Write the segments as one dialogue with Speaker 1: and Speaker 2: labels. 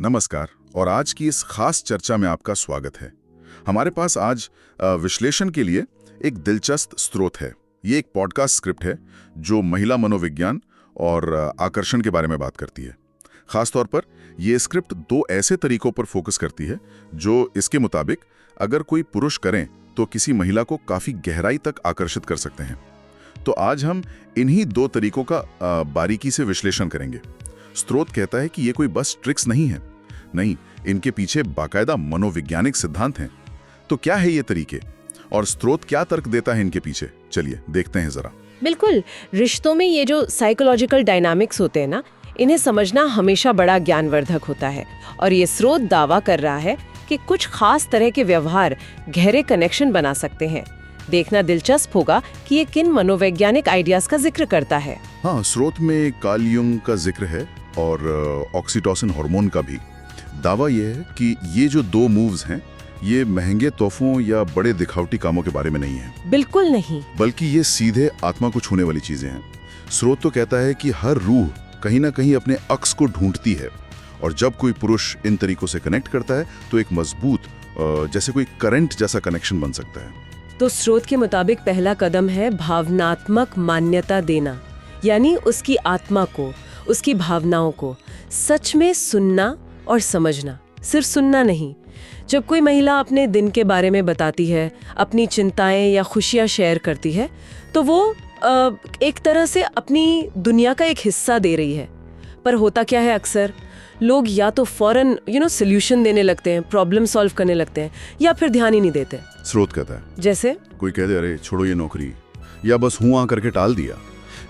Speaker 1: नमस्कार और आज की इस खास चर्चा में आपका स्वागत है। हमारे पास आज विश्लेषण के लिए एक दिलचस्प स्रोत है। ये एक पॉडकास्ट स्क्रिप्ट है जो महिला मनोविज्ञान और आकर्षण के बारे में बात करती है। खासतौर पर ये स्क्रिप्ट दो ऐसे तरीकों पर फोकस करती है जो इसके मुताबिक अगर कोई पुरुष करें तो किसी महिला को काफ़ी गहराई तक आकर्षित कर सकते हैं। तो आज हम इन्हीं दो तरीकों का बारीकी से विश्लेषण करेंगे। स्रोत कहता है कि ये कोई बस ट्रिक्स नहीं, इनके पीछे बाकायदा मनोवैज्ञानिक सिद्धांत हैं। तो क्या है ये तरीके और स्रोत क्या तर्क देता है इनके पीछे? चलिए देखते हैं जरा।
Speaker 2: बिल्कुल, रिश्तों में ये जो साइकोलॉजिकल डायनामिक्स होते हैं ना, इन्हें समझना हमेशा बड़ा ज्ञानवर्धक होता है। और ये स्रोत दावा कर रहा है कि कुछ खास तरह के व्यवहार गहरे कनेक्शन बना सकते हैं। देखना दिलचस्प होगा कि ये किन मनोवैज्ञानिक आइडियाज का जिक्र करता है।
Speaker 1: हाँ, स्रोत में कार्ल युंग का जिक्र है और ऑक्सीटोसिन हार्मोन का भी। दावा यह है कि ये जो दो मूव्स हैं ये महंगे तोहफों या बड़े दिखावटी कामों के बारे में नहीं है।
Speaker 2: बिल्कुल नहीं,
Speaker 1: बल्कि ये सीधे आत्मा को छूने वाली चीजें हैं। स्रोत तो कहता है कि हर रूह कहीं ना कहीं अपने अक्स को ढूंढती है और जब कोई पुरुष इन तरीकों से कनेक्ट करता है तो एक मजबूत जैसे कोई करंट जैसा कनेक्शन बन सकता है।
Speaker 2: तो स्रोत के मुताबिक पहला कदम है भावनात्मक मान्यता देना, यानी उसकी आत्मा को, उसकी भावनाओं को सच में सुनना और समझना, सिर्फ सुनना नहीं। जब कोई महिला अपने दिन के बारे में बताती है, अपनी चिंताएं या खुशियां शेयर करती है, तो वो एक तरह से अपनी दुनिया का एक हिस्सा दे रही है। पर होता क्या है, अक्सर लोग या तो फौरन सोल्यूशन देने लगते हैं, प्रॉब्लम सॉल्व करने लगते हैं, या फिर ध्यान ही नहीं देते।
Speaker 1: स्रोत कहता है
Speaker 2: जैसे
Speaker 1: कोई कह दे अरे छोड़ो ये नौकरी, या बस हुआ करके टाल दिया।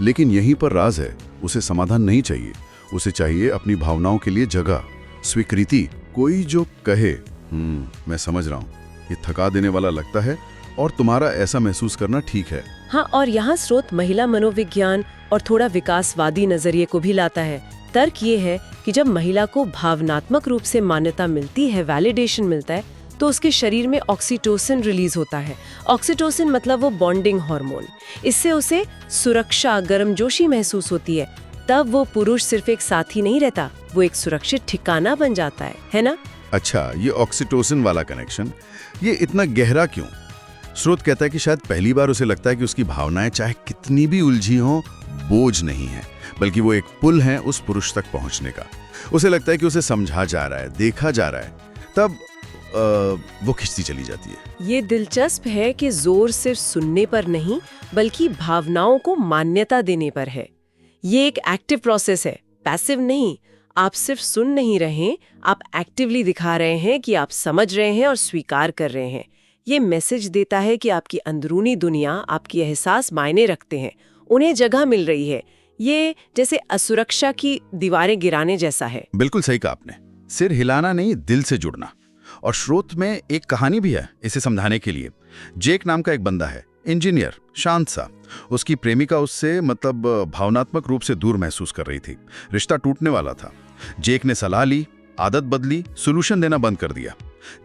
Speaker 1: लेकिन यहीं पर राज है, उसे समाधान नहीं चाहिए, उसे चाहिए अपनी भावनाओं के लिए जगह, स्वीकृति। कोई जो कहे मैं समझ रहा हूँ, ये थका देने वाला लगता है और तुम्हारा ऐसा महसूस करना ठीक है।
Speaker 2: हाँ, और यहाँ स्रोत महिला मनोविज्ञान और थोड़ा विकासवादी नजरिए को भी लाता है। तर्क ये है कि जब महिला को भावनात्मक रूप से मान्यता मिलती है, वैलिडेशन मिलता है, तो उसके शरीर में ऑक्सीटोसिन रिलीज होता है। ऑक्सीटोसिन मतलब वो बॉन्डिंग हार्मोन। इससे उसे सुरक्षा, गर्मजोशी महसूस होती है। तब वो पुरुष सिर्फ एक साथी नहीं रहता, वो एक सुरक्षित ठिकाना बन जाता है ना?
Speaker 1: अच्छा, ये ऑक्सीटोसिन वाला कनेक्शन ये इतना गहरा क्यों? स्रोत कहता है कि शायद पहली बार उसे लगता है कि उसकी भावनाएं चाहे कितनी भी उलझी हों, बोझ नहीं है, बल्कि वो एक पुल है उस पुरुष तक पहुंचने का। उसे लगता है कि उसे समझा जा रहा है, देखा जा रहा है, तब वो खिंचती चली जाती है।
Speaker 2: ये दिलचस्प है कि जोर सिर्फ सुनने पर नहीं, बल्कि भावनाओं को मान्यता देने पर है। ये एक एक्टिव प्रोसेस है, पैसिव नहीं। आप सिर्फ सुन नहीं रहे, आप एक्टिवली दिखा रहे हैं कि आप समझ रहे हैं और स्वीकार कर रहे हैं। ये मैसेज देता है कि आपकी अंदरूनी दुनिया, आपकी एहसास मायने रखते हैं, उन्हें जगह मिल रही है। ये जैसे असुरक्षा की दीवारें गिराने जैसा है।
Speaker 1: बिल्कुल सही कहा आपने, सिर हिलाना नहीं, दिल से जुड़ना। और स्रोत में एक कहानी भी है इसे समझाने के लिए। जेक नाम का एक बंदा है, इंजीनियर, शांत सा। उसकी प्रेमिका उससे भावनात्मक रूप से दूर महसूस कर रही थी। रिश्ता टूटने वाला था। जेक ने सलाह ली, आदत बदली, सोल्यूशन देना बंद कर दिया।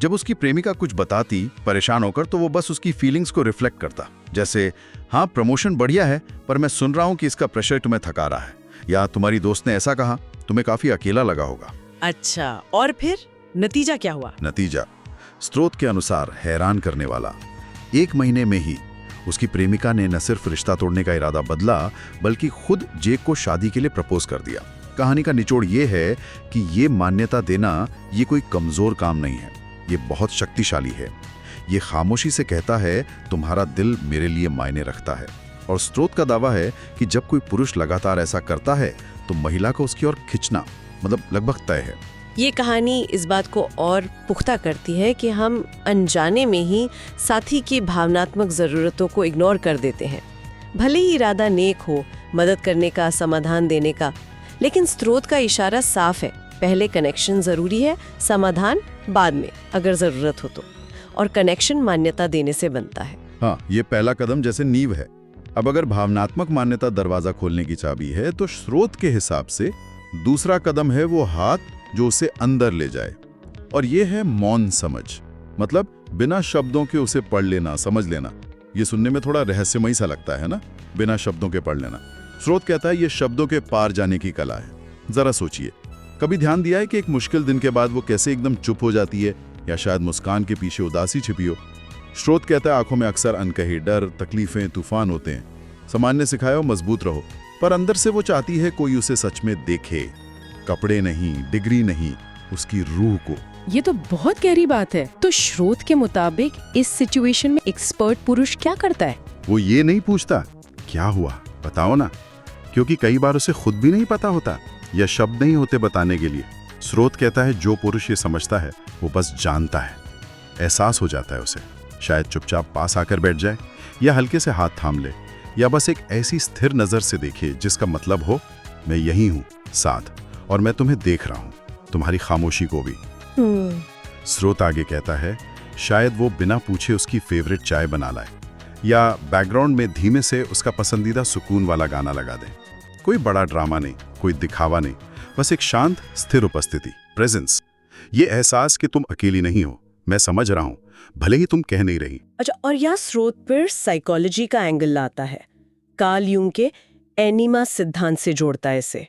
Speaker 1: जब उसकी प्रेमिका कुछ बताती परेशान होकर, तो वो बस उसकी फीलिंग्स को रिफ्लेक्ट करता, जैसे हाँ प्रमोशन बढ़िया है, पर मैं सुन रहा हूँ कि इसका प्रेशर तुम्हें थका रहा है, या तुम्हारी दोस्त ने ऐसा कहा, तुम्हें काफी अकेला लगा होगा।
Speaker 2: अच्छा, और फिर नतीजा क्या हुआ?
Speaker 1: नतीजा स्रोत के अनुसार हैरान करने वाला। 1 महीने में ही उसकी प्रेमिका ने न सिर्फ रिश्ता तोड़ने का इरादा बदला, बल्कि खुद जेक को शादी के लिए प्रपोज कर दिया। कहानी का निचोड़ ये है कि ये मान्यता देना ये कोई कमजोर काम नहीं है, ये बहुत शक्तिशाली है। ये खामोशी से कहता है तुम्हारा दिल मेरे लिए मायने रखता है। और स्रोत का दावा है कि जब कोई पुरुष लगातार ऐसा करता है तो महिला को उसकी ओर खिंचना लगभग तय है।
Speaker 2: ये कहानी इस बात को और पुख्ता करती है कि हम अनजाने में ही साथी की भावनात्मक ज़रूरतों को इग्नोर कर देते हैं। भले ही इरादा नेक हो, मदद करने का, समाधान देने का, लेकिन स्रोत का इशारा साफ है। पहले कनेक्शन ज़रूरी है, समाधान बाद में अगर ज़रूरत हो तो। और कनेक्शन मान्यता देने से बनता है।
Speaker 1: हाँ, ये पहला कदम जैसे नींव है। अब अगर भावनात्मक मान्यता दरवाजा खोलने की चाबी है, तो स्रोत के हिसाब से दूसरा कदम है वो हाथ जो उसे अंदर ले जाए। और ये है मौन समझ, बिना शब्दों के उसे पढ़ लेना, समझ लेना। ये सुनने में थोड़ा रहस्यमयी सा लगता है ना, बिना शब्दों के पढ़ लेना। स्रोत कहता है ये शब्दों के पार जाने की कला है। जरा सोचिए, कभी ध्यान दिया है कि एक मुश्किल दिन के बाद वो कैसे एकदम चुप हो जाती है, या शायद मुस्कान के पीछे उदासी छिपी हो? स्रोत कहता है आंखों में अक्सर अनकहे डर, तकलीफें, तूफान होते हैं। समाज ने सिखाया हो मजबूत रहो, पर अंदर से वो चाहती है कोई उसे सच में देखे। कपड़े नहीं, डिग्री नहीं, उसकी रूह को।
Speaker 3: ये तो बहुत गहरी बात है। तो स्रोत के मुताबिक इस सिचुएशन में एक्सपर्ट पुरुष क्या करता है?
Speaker 1: वो ये नहीं पूछता क्या हुआ, बताओ ना, क्योंकि कई बार उसे खुद भी नहीं पता होता या शब्द नहीं होते बताने के लिए। स्रोत कहता है जो पुरुष ये समझता है वो बस जानता है, एहसास हो जाता है उसे। शायद चुपचाप पास आकर बैठ जाए, या हल्के से हाथ थाम ले, या बस एक ऐसी स्थिर नजर से देखे जिसका मतलब हो मैं यही हूं साथ, और मैं तुम्हें देख रहा हूं, तुम्हारी खामोशी को भी। स्रोत आगे कहता है शायद वो बिना पूछे उसकी फेवरेट चाय बना लाए, या बैकग्राउंड में धीमे से उसका पसंदीदा सुकून वाला गाना लगा दे। कोई बड़ा ड्रामा नहीं, कोई दिखावा नहीं, बस एक शांत स्थिर उपस्थिति, प्रेजेंस। ये एहसास कि तुम अकेली नहीं हो, मैं समझ रहा हूं, भले ही तुम कह नहीं रही।
Speaker 2: अच्छा, और यहाँ स्रोत पर साइकोलॉजी का एंगल लाता है। कार्ल यूंग के एनिमा सिद्धांत से जोड़ता है इसे।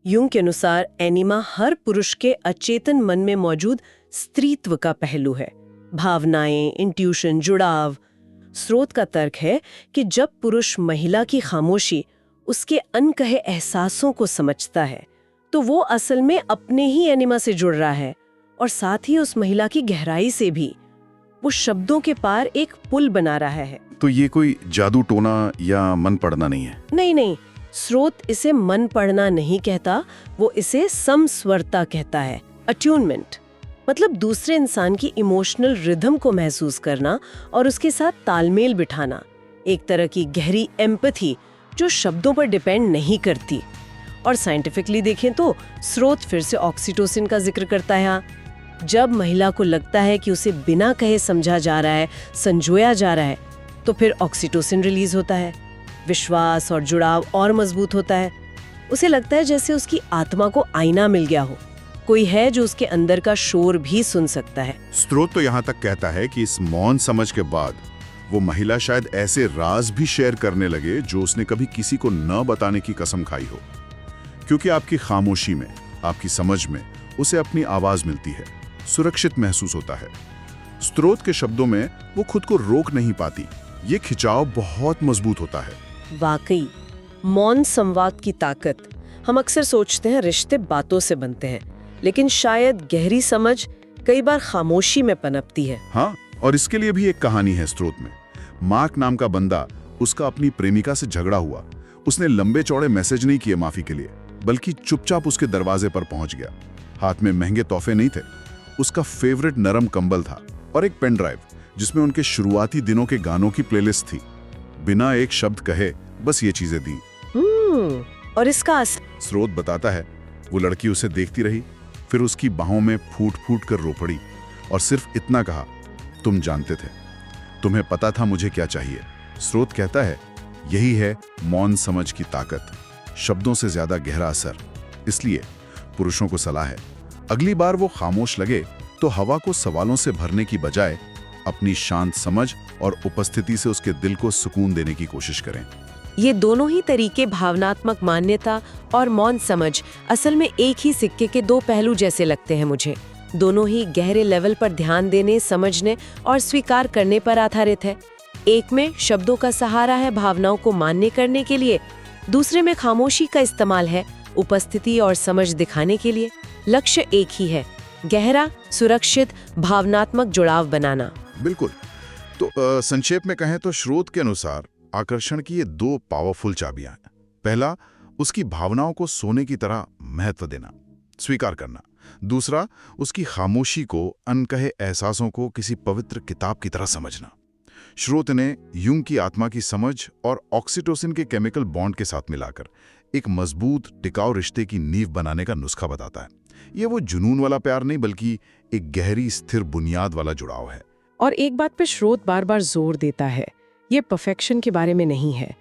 Speaker 2: यूंग के अनुसार एनिमा हर पुरुष के अचेतन मन में मौजूद स्त्रीत्व का पहलू है। भावनाएं, इंट्यूशन, जुड़ाव। स्रोत का तर्क है कि जब पुरुष महिला की खामोशी, उसके अनकहे एहसासों को समझता है, तो वो असल में अपने ही एनिमा से जुड़ रहा है, और साथ ही उस महिला की गहराई से भी। वो शब्दों के पार एक पुल बना रहा है।
Speaker 1: तो ये कोई जादू टोना या मन पड़ना नहीं है?
Speaker 2: नहीं, स्रोत इसे मन पढ़ना नहीं कहता, वो इसे समस्वरता कहता है। अट्यूनमेंट मतलब दूसरे इंसान की इमोशनल रिदम को महसूस करना और उसके साथ तालमेल बिठाना। एक तरह की गहरी एम्पैथी जो शब्दों पर डिपेंड नहीं करती। और साइंटिफिकली देखें तो स्रोत फिर से ऑक्सीटोसिन का जिक्र करता है यहाँ। जब महिला को लगता है कि उसे बिना कहे समझा जा रहा है, संजोया जा रहा है, तो फिर ऑक्सीटोसिन रिलीज होता है। विश्वास और जुड़ाव और मजबूत होता है। उसे लगता है जैसे उसकी आत्मा को आईना मिल गया हो, कोई है जो उसके अंदर का शोर भी सुन सकता है।
Speaker 1: स्रोत तो यहाँ तक कहता है कि इस मौन समझ के बाद वो महिला शायद ऐसे राज भी शेयर करने लगे जो उसने कभी किसी को न बताने की कसम खाई हो, क्योंकि आपकी खामोशी में, आपकी समझ में उसे अपनी आवाज मिलती है, सुरक्षित महसूस होता है। स्रोत के शब्दों में वो खुद को रोक नहीं पाती। ये खिंचाव बहुत मजबूत होता है।
Speaker 2: वाकई मौन संवाद की ताकत। हम अक्सर सोचते हैं रिश्ते बातों से बनते हैं, लेकिन शायद गहरी समझ कई बार खामोशी में पनपती है।
Speaker 1: हाँ, और इसके लिए भी एक कहानी है स्रोत में। मार्क नाम का बंदा, उसका अपनी प्रेमिका से झगड़ा हुआ। उसने लंबे चौड़े मैसेज नहीं किए माफी के लिए, बल्कि चुपचाप उसके दरवाजे पर पहुंच गया। हाथ में महंगे तोहफे नहीं थे, उसका फेवरेट नरम कंबल था और एक पेन ड्राइव जिसमें उनके शुरुआती दिनों के गानों की प्लेलिस्ट थी। बिना एक शब्द कहे बस ये चीजें दी।
Speaker 2: और इसका
Speaker 1: स्रोत बताता है वो लड़की उसे देखती रही, फिर उसकी बाहों में फूट फूट कर रो पड़ी और सिर्फ इतना कहा, तुम जानते थे, तुम्हें पता था मुझे क्या चाहिए। स्रोत कहता है यही है मौन समझ की ताकत, शब्दों से ज्यादा गहरा असर। इसलिए पुरुषों को सलाह है, अगली बार वो खामोश लगे तो हवा को सवालों से भरने की बजाय अपनी शांत समझ और उपस्थिति से उसके दिल को सुकून देने की कोशिश करें।
Speaker 2: ये दोनों ही तरीके, भावनात्मक मान्यता और मौन समझ, असल में एक ही सिक्के के दो पहलू जैसे लगते हैं मुझे। दोनों ही गहरे लेवल पर ध्यान देने, समझने और स्वीकार करने पर आधारित है। एक में शब्दों का सहारा है भावनाओं को मान्य करने के लिए, दूसरे में खामोशी का इस्तेमाल है उपस्थिति और समझ दिखाने के लिए। लक्ष्य एक ही है, गहरा, सुरक्षित, भावनात्मक जुड़ाव बनाना।
Speaker 1: बिल्कुल। तो संक्षेप में कहें तो स्रोत के अनुसार आकर्षण की ये दो पावरफुल चाबियां हैं। पहला, उसकी भावनाओं को सोने की तरह महत्व देना, स्वीकार करना। दूसरा, उसकी खामोशी को, अनकहे एहसासों को किसी पवित्र किताब की तरह समझना। स्रोत ने यूंग की आत्मा की समझ और ऑक्सीटोसिन के केमिकल बॉन्ड के साथ मिलाकर एक मजबूत, टिकाऊ रिश्ते की नींव बनाने का नुस्खा बताता है। ये वो जुनून वाला प्यार नहीं, बल्कि एक गहरी, स्थिर बुनियाद वाला जुड़ाव है।
Speaker 3: और एक बात पे स्रोत बार बार जोर देता है, ये परफेक्शन के बारे में नहीं है।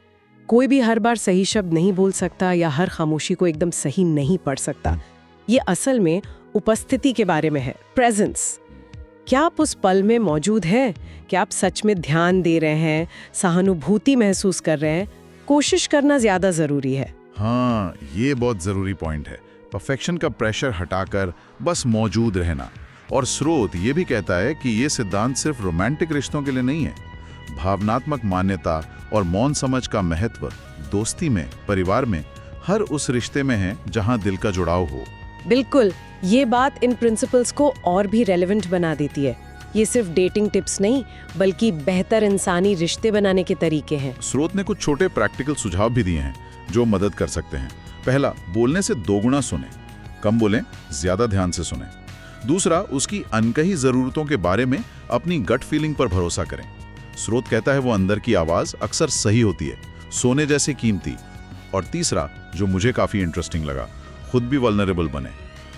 Speaker 3: कोई भी हर बार सही शब्द नहीं बोल सकता या हर खामोशी को एकदम सही नहीं पढ़ सकता। ये असल में उपस्थिति के बारे में है, प्रेजेंस। क्या आप उस पल में मौजूद हैं? क्या आप सच में ध्यान दे रहे हैं, सहानुभूति महसूस कर रहे हैं? कोशिश करना ज्यादा जरूरी है।
Speaker 1: हाँ, ये बहुत जरूरी पॉइंट है। परफेक्शन का प्रेशर हटाकर बस मौजूद रहना। और स्रोत ये भी कहता है कि ये सिद्धांत सिर्फ रोमांटिक रिश्तों के लिए नहीं है। भावनात्मक मान्यता और मौन समझ का महत्व दोस्ती में, परिवार में, हर उस रिश्ते में है जहां दिल का जुड़ाव हो।
Speaker 3: बिल्कुल, ये बात इन प्रिंसिपल्स को और भी रेलेवेंट बना देती है। ये सिर्फ डेटिंग टिप्स नहीं, बल्कि बेहतर इंसानी रिश्ते बनाने के तरीके हैं।
Speaker 1: स्रोत ने कुछ छोटे प्रैक्टिकल सुझाव भी दिए हैं जो मदद कर सकते हैं। पहला, बोलने से दोगुना सुने, कम बोलें, ज्यादा ध्यान से सुने। दूसरा, उसकी अनकही जरूरतों के बारे में अपनी गट फीलिंग पर भरोसा करें। स्रोत कहता है वो अंदर की आवाज अक्सर सही होती है, सोने जैसे कीमती। और तीसरा, जो मुझे काफी इंटरेस्टिंग लगा, खुद भी वल्नरेबल बने,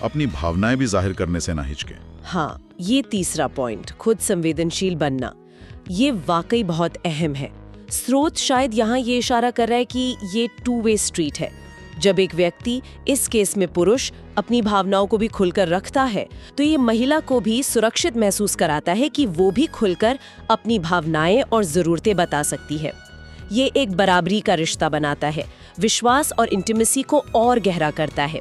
Speaker 1: अपनी भावनाएं भी जाहिर करने से ना हिचके।
Speaker 2: हाँ, ये तीसरा पॉइंट, खुद संवेदनशील बनना, ये वाकई बहुत अहम है। स्रोत शायद यहाँ ये इशारा कर रहा है कि ये टू वे स्ट्रीट है। जब एक व्यक्ति, इस केस में पुरुष, अपनी भावनाओं को भी खुलकर रखता है, तो ये महिला को भी सुरक्षित महसूस कराता है कि वो भी खुलकर अपनी भावनाएं और जरूरतें बता सकती है। ये एक बराबरी का रिश्ता बनाता है, विश्वास और इंटीमेसी को और गहरा करता है।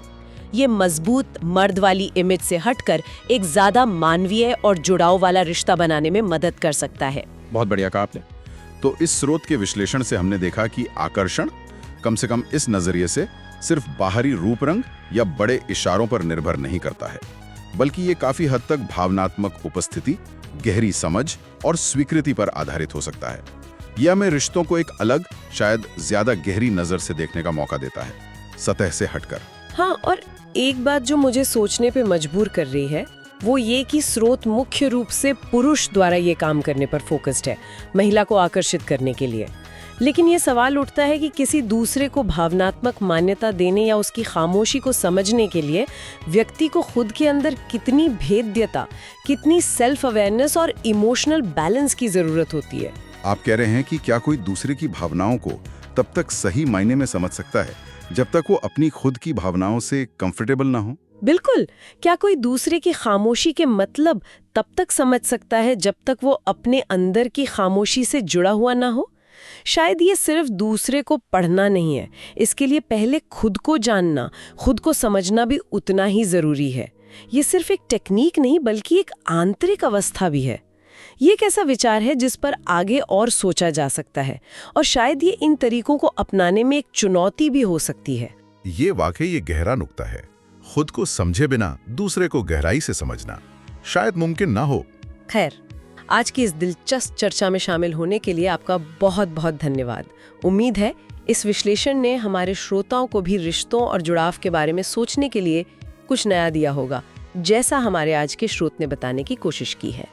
Speaker 2: ये मजबूत मर्द वाली इमेज से हटकर एक ज्यादा मानवीय और जुड़ाव वाला रिश्ता बनाने में मदद कर सकता है।
Speaker 1: बहुत बढ़िया कहा आपने। तो इस स्रोत के विश्लेषण से हमने देखा कि आकर्षण, कम से कम इस नजरिए से, सिर्फ बाहरी रूप रंग या बड़े इशारों पर निर्भर नहीं करता है, बल्कि ये काफी हद तक भावनात्मक उपस्थिति, गहरी समझ और स्वीकृति पर आधारित हो सकता है। यह हमें रिश्तों को एक अलग, शायद ज्यादा गहरी नजर से देखने का मौका देता है, सतह से हटकर।
Speaker 2: हाँ, और एक बात जो मुझे सोचने पे मजबूर कर रही है, वो ये कि स्रोत मुख्य रूप से पुरुष द्वारा ये काम करने पर फोकस्ड है, महिला को आकर्षित करने के लिए। लेकिन ये सवाल उठता है कि किसी दूसरे को भावनात्मक मान्यता देने या उसकी खामोशी को समझने के लिए व्यक्ति को खुद के अंदर कितनी भेद्यता, कितनी सेल्फ अवेयरनेस और इमोशनल बैलेंस की जरूरत होती है।
Speaker 1: आप कह रहे हैं कि क्या कोई दूसरे की भावनाओं को तब तक सही मायने में समझ सकता है जब तक वो अपनी खुद की भावनाओं से कंफर्टेबल ना हो?
Speaker 2: बिल्कुल। क्या कोई दूसरे की खामोशी के मतलब तब तक समझ सकता है जब तक वो अपने अंदर की खामोशी से जुड़ा हुआ ना हो? शायद ये सिर्फ दूसरे को पढ़ना नहीं है, इसके लिए पहले खुद को जानना, खुद को समझना भी उतना ही जरूरी है। ये सिर्फ एक टेक्निक नहीं, बल्कि एक आंतरिक अवस्था भी है। ये एक ऐसा विचार है जिस पर आगे और सोचा जा सकता है, और शायद ये इन तरीकों को अपनाने में एक चुनौती भी हो सकती है।
Speaker 1: ये वाकई ये गहरा नुक्ता है। खुद को समझे बिना दूसरे को गहराई से समझना शायद मुमकिन ना हो।
Speaker 2: खैर, आज की इस दिलचस्प चर्चा में शामिल होने के लिए आपका बहुत बहुत धन्यवाद। उम्मीद है इस विश्लेषण ने हमारे श्रोताओं को भी रिश्तों और जुड़ाव के बारे में सोचने के लिए कुछ नया दिया होगा, जैसा हमारे आज के स्रोत ने बताने की कोशिश की है।